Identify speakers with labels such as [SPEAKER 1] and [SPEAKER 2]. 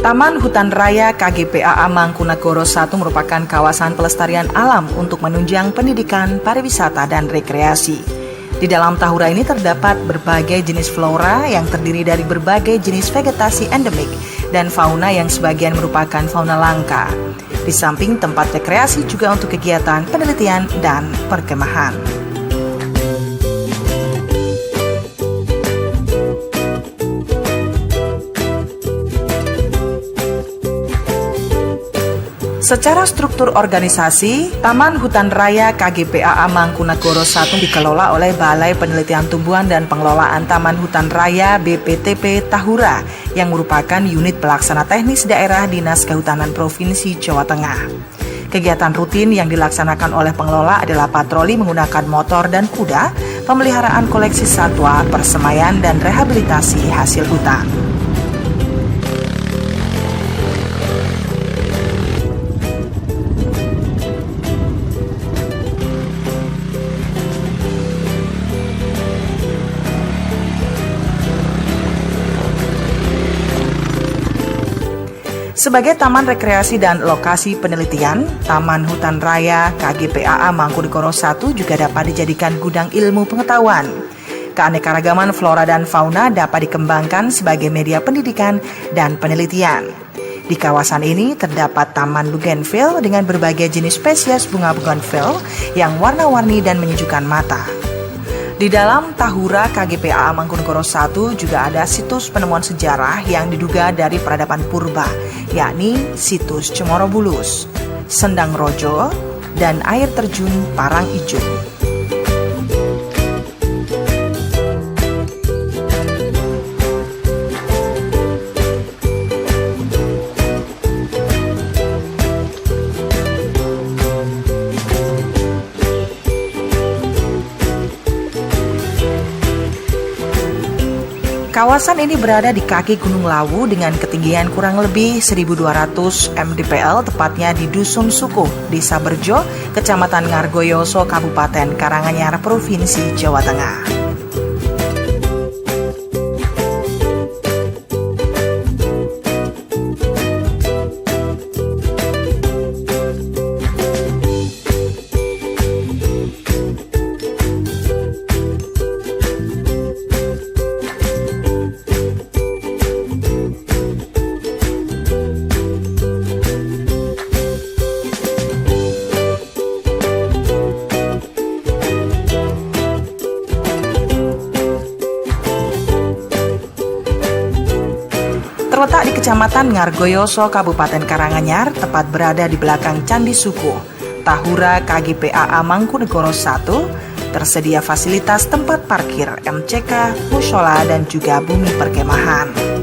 [SPEAKER 1] Taman Hutan Raya KGPAA Mangkunagoro I merupakan kawasan pelestarian alam untuk menunjang pendidikan, pariwisata, dan rekreasi. Di dalam tahura ini terdapat berbagai jenis flora yang terdiri dari berbagai jenis vegetasi endemik dan fauna yang sebagian merupakan fauna langka. Di samping tempat rekreasi juga untuk kegiatan penelitian dan perkemahan. Secara struktur organisasi, Taman Hutan Raya KGPAA Mangkunagoro I dikelola oleh Balai Penelitian Tumbuhan dan Pengelolaan Taman Hutan Raya BPTP Tahura yang merupakan unit pelaksana teknis daerah Dinas Kehutanan Provinsi Jawa Tengah. Kegiatan rutin yang dilaksanakan oleh pengelola adalah patroli menggunakan motor dan kuda, pemeliharaan koleksi satwa, persemaian, dan rehabilitasi hasil hutan. Sebagai taman rekreasi dan lokasi penelitian, Taman Hutan Raya KGPAA Mangkunagoro I juga dapat dijadikan gudang ilmu pengetahuan. Keanekaragaman flora dan fauna dapat dikembangkan sebagai media pendidikan dan penelitian. Di kawasan ini terdapat Taman Bougainville dengan berbagai jenis spesies bunga bougainville yang warna-warni dan menyejukkan mata. Di dalam Tahura KGPAA Mangkunagoro I juga ada situs penemuan sejarah yang diduga dari peradaban purba, yakni situs Cemoro Bulus, Sendang Rojo, dan air terjun Parang Ijo. Kawasan ini berada di kaki Gunung Lawu dengan ketinggian kurang lebih 1.200 mdpl, tepatnya di Dusun Sukuh, Desa Berjo, Kecamatan Ngargoyoso, Kabupaten Karanganyar, Provinsi Jawa Tengah. Terletak di Kecamatan Ngargoyoso, Kabupaten Karanganyar, tepat berada di belakang Candi Sukuh, Tahura KGPAA Mangkunagoro I, tersedia fasilitas tempat parkir, MCK, mushola, dan juga bumi perkemahan.